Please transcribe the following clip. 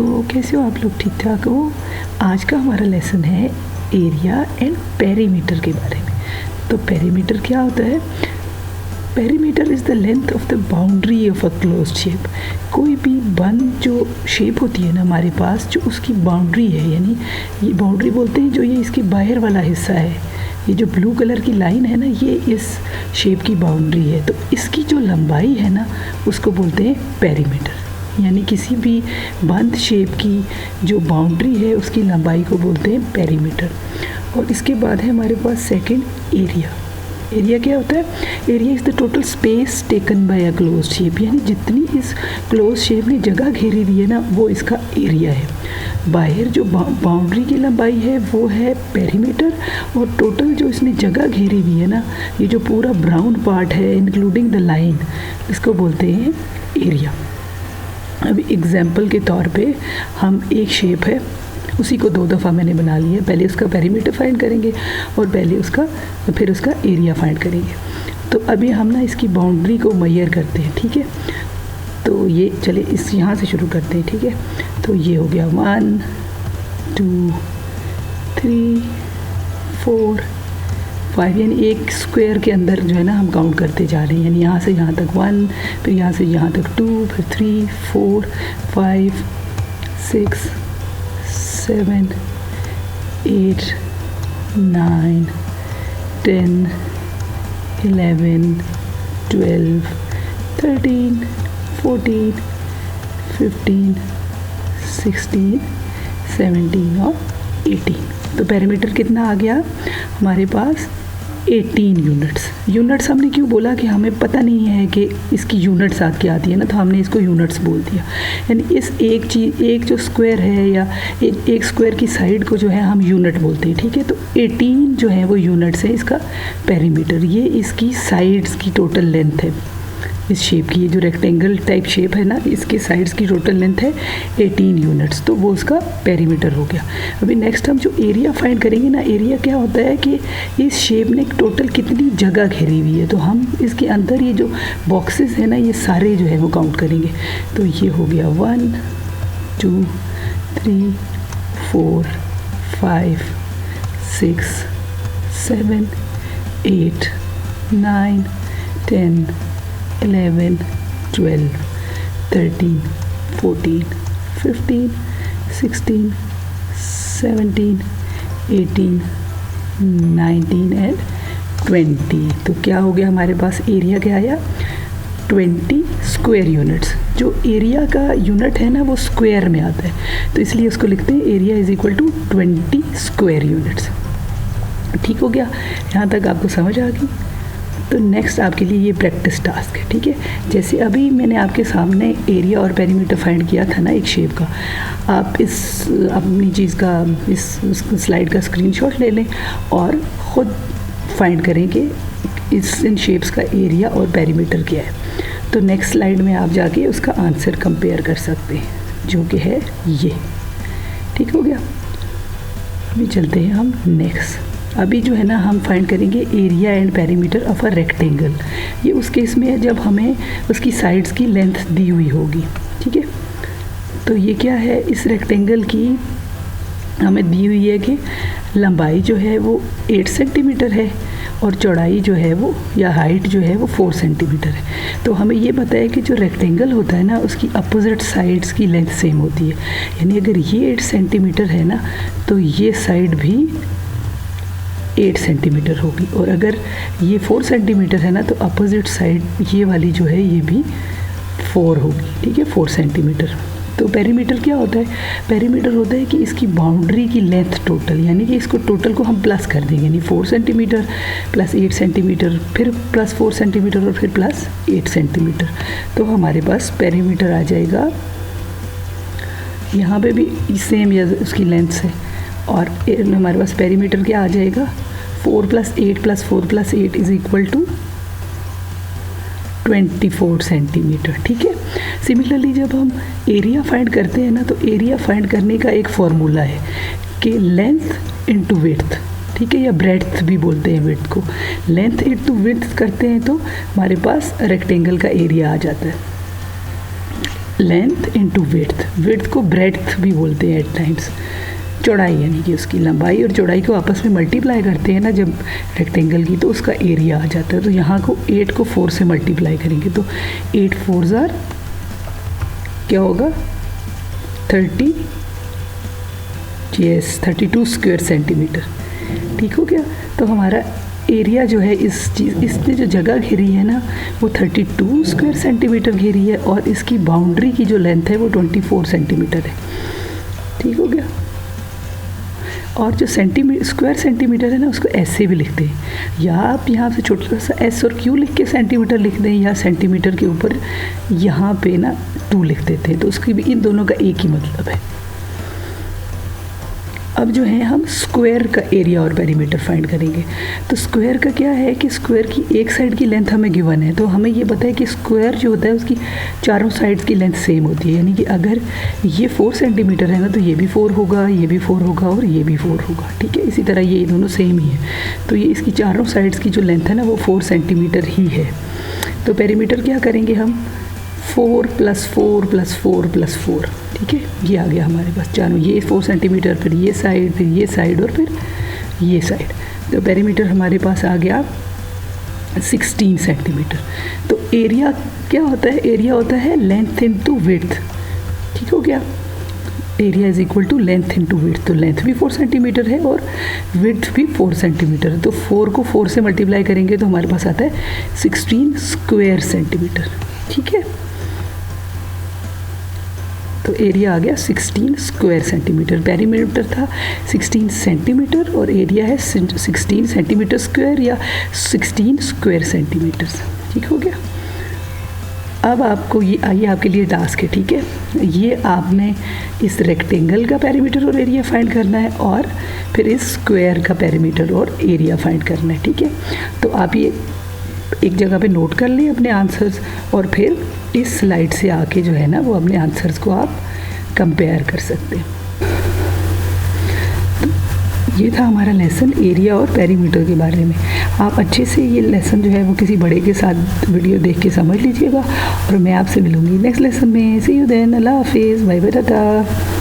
तो कैसे हो आप लोग? ठीक ठाक हो? आज का हमारा लेसन है एरिया एंड पेरीमीटर के बारे में। तो पेरीमीटर क्या होता है? Perimeter is the length of the boundary of a closed shape. कोई भी बंद जो शेप होती है ना हमारे पास, जो उसकी बाउंड्री है, यानी ये बाउंड्री बोलते हैं जो ये इसके बाहर वाला हिस्सा है, ये जो ब्लू कलर की लाइन है ना, ये इस शेप की बाउंड्री है। तो इसकी जो लंबाई है ना, उसको बोलते हैं पेरीमीटर। यानी किसी भी बंद शेप की जो बाउंड्री है उसकी लंबाई को बोलते हैं पेरीमीटर। और इसके बाद है हमारे पास सेकंड एरिया। एरिया क्या होता है? Area is the total space taken by a close shape, यानी जितनी इस क्लोज शेप ने जगह घेरी हुई है ना, वो इसका एरिया है। बाहर जो बाउंड्री की लंबाई है वो है पेरीमीटर, और टोटल जो इसने जगह घेरी हुई है ना, ये जो पूरा ब्राउन पार्ट है इंक्लूडिंग द लाइन, इसको बोलते हैं एरिया। अभी एग्जाम्पल के तौर पे हम एक शेप है, उसी को 2 दफ़ा मैंने बना लिया। पहले उसका पेरीमीटर फाइंड करेंगे और फिर उसका एरिया फाइंड करेंगे। तो अभी हम ना इसकी बाउंड्री को मेजर करते हैं, ठीक है? तो ये चले इस यहाँ से शुरू करते हैं, ठीक है? तो ये हो गया 1 2 3 4 5, यानी एक स्क्वायर के अंदर जो है ना हम काउंट करते जा रहे हैं, यानी यहाँ से यहाँ तक 1, फिर यहाँ से यहाँ तक 2, फिर 3 4 5 6 7 8 9 10 11 12 13 14 15 16 17 और 18। तो पेरीमीटर कितना आ गया हमारे पास? 18 यूनिट्स हमने क्यों बोला कि हमें पता नहीं है कि इसकी यूनिट्स आती है ना, तो हमने इसको यूनिट्स बोल दिया। यानी इस एक जो स्क्वायर है या एक स्क्वायर की साइड को जो है हम यूनिट बोलते हैं, ठीक है? तो 18 जो है वो यूनिट्स है इसका पेरीमीटर। ये इसकी साइड्स की टोटल लेंथ है इस शेप की। ये जो रेक्टेंगल टाइप शेप है ना, इसके साइड्स की टोटल लेंथ है 18 यूनिट्स, तो वो उसका पेरीमीटर हो गया। अभी नेक्स्ट हम जो एरिया फाइंड करेंगे ना, एरिया क्या होता है कि इस शेप ने टोटल कितनी जगह घेरी हुई है। तो हम इसके अंदर ये जो बॉक्सेस है ना, ये सारे जो है वो काउंट करेंगे। तो ये हो गया 1 2 3 4 5 6 7 8 9 10 11 12 13 14 15 16 17 18 19 एंड 20। तो क्या हो गया हमारे पास? एरिया क्या आया? 20 स्क्वायर यूनिट्स। जो एरिया का यूनिट है ना वो स्क्वायर में आता है, तो इसलिए उसको लिखते हैं area is equal to 20 square units. ठीक हो गया? यहाँ तक आपको समझ आ गई? तो नेक्स्ट आपके लिए ये प्रैक्टिस टास्क है, ठीक है? जैसे अभी मैंने आपके सामने एरिया और पेरीमीटर फाइंड किया था ना एक शेप का, आप इस अपनी चीज़ का इस स्लाइड का स्क्रीनशॉट ले लें और ख़ुद फाइंड करें कि इन शेप्स का एरिया और पेरीमीटर क्या है। तो नेक्स्ट स्लाइड में आप जाके उसका आंसर कंपेयर कर सकते हैं, जो कि है ये। ठीक हो गया? अभी चलते हैं हम नेक्स्ट। अभी जो है ना हम फाइंड करेंगे area and perimeter of a rectangle. ये उस केस में है जब हमें उसकी साइड्स की लेंथ दी हुई होगी, ठीक है? तो ये क्या है? इस रेक्टेंगल की हमें दी हुई है कि लंबाई जो है वो 8 सेंटीमीटर है और चौड़ाई जो है वो या हाइट जो है वो 4 सेंटीमीटर है। तो हमें ये पता है कि जो रेक्टेंगल होता है ना उसकी अपोजिट साइड्स की लेंथ सेम होती है। यानी अगर ये 8 सेंटीमीटर है ना, तो ये साइड भी 8 सेंटीमीटर होगी, और अगर ये 4 सेंटीमीटर है ना, तो अपोजिट साइड ये वाली जो है ये भी 4 होगी, ठीक है? 4 सेंटीमीटर। तो पेरीमीटर क्या होता है? पेरीमीटर होता है कि इसकी बाउंड्री की लेंथ टोटल, यानी कि इसको टोटल को हम प्लस कर देंगे, यानी 4 सेंटीमीटर प्लस 8 सेंटीमीटर, फिर प्लस 4 सेंटीमीटर और फिर प्लस 8 सेंटीमीटर। तो हमारे पास पेरीमीटर आ जाएगा, यहाँ पे भी सेम या उसकी लेंथ है, और हमारे पास पेरीमीटर क्या आ जाएगा? 4 + 8 + 4 + 8 इज इक्वल टू 24 सेंटीमीटर, ठीक है? सिमिलरली जब हम एरिया फाइंड करते हैं ना, तो एरिया फाइंड करने का एक फॉर्मूला है कि लेंथ इनटू विड्थ, ठीक है? या ब्रेड्थ भी बोलते हैं विड्थ को। लेंथ इनटू विड्थ करते हैं तो हमारे पास रेक्टेंगल का एरिया आ जाता है। लेंथ इनटू विड्थ, विड्थ को ब्रेड्थ भी बोलते हैं एट टाइम्स, चौड़ाई यानी कि उसकी लंबाई और चौड़ाई को आपस में मल्टीप्लाई करते हैं ना जब रेक्टेंगल की, तो उसका एरिया आ जाता है। तो यहाँ को 8 को 4 से मल्टीप्लाई करेंगे तो 8 4 क्या होगा 30, यस 32 स्क्वायर सेंटीमीटर। ठीक हो गया। तो हमारा एरिया जो है इसने जो जगह घेरी है ना वो 32 स्क्वायर सेंटीमीटर घेरी है, और इसकी बाउंड्री की जो लेंथ है वो 24 सेंटीमीटर है। ठीक हो गया। और जो स्क्वायर सेंटीमीटर है ना उसको ऐसे भी लिखते हैं, या आप यहाँ से छोटा सा एस और क्यू लिख के सेंटीमीटर लिख दें, या सेंटीमीटर के ऊपर यहाँ पे ना 2 लिख देते हैं, तो उसकी भी इन दोनों का एक ही मतलब है। अब जो है हम स्क्वायर का एरिया और पेरीमीटर फाइंड करेंगे। तो स्क्वायर का क्या है कि स्क्वायर की एक साइड की लेंथ हमें गिवन है, तो हमें ये पता है कि स्क्वायर जो होता है उसकी चारों साइड्स की लेंथ सेम होती है, यानी कि अगर ये 4 सेंटीमीटर है ना तो ये भी 4 होगा, ये भी 4 होगा और ये भी 4 होगा। ठीक है, इसी तरह ये दोनों सेम ही है, तो ये इसकी चारों साइड्स की जो लेंथ है ना वो 4 सेंटीमीटर ही है। तो पेरीमीटर क्या करेंगे हम 4 + 4 + 4 + 4। ठीक है, ये आ गया हमारे पास चारों, ये 4 सेंटीमीटर, फिर ये साइड और फिर ये साइड। तो पेरीमीटर हमारे पास आ गया 16 सेंटीमीटर। तो एरिया क्या होता है, एरिया होता है लेंथ इनटू विड्थ। ठीक हो गया, area is equal to length into width. तो लेंथ भी 4 सेंटीमीटर है और विड्थ भी 4 सेंटीमीटर है, तो 4 को 4 से मल्टीप्लाई करेंगे तो हमारे पास आता है 16 स्क्वायर सेंटीमीटर। ठीक है, तो एरिया आ गया 16 स्क्वायर सेंटीमीटर। पेरीमीटर था 16 सेंटीमीटर और एरिया है 16 सेंटीमीटर स्क्वायर या 16 स्क्वायर सेंटीमीटर। ठीक हो गया। अब आपको ये आइए आपके लिए टास्क है। ठीक है, ये आपने इस रेक्टेंगल का पेरीमीटर और एरिया फाइंड करना है और फिर इस स्क्वायर का पेरीमीटर और एरिया फाइंड करना है। ठीक है, तो आप ये एक जगह पे नोट कर लें अपने आंसर्स, और फिर इस स्लाइड से आके जो है ना वो अपने आंसर्स को आप कंपेयर कर सकते हैं। ये था हमारा लेसन एरिया और पेरीमीटर के बारे में। आप अच्छे से ये लेसन जो है वो किसी बड़े के साथ वीडियो देख के समझ लीजिएगा, और मैं आपसे मिलूँगी नेक्स्ट लेसन में। सी यू देन, अल्लाह हाफिज़, बाय बाय, टाटा।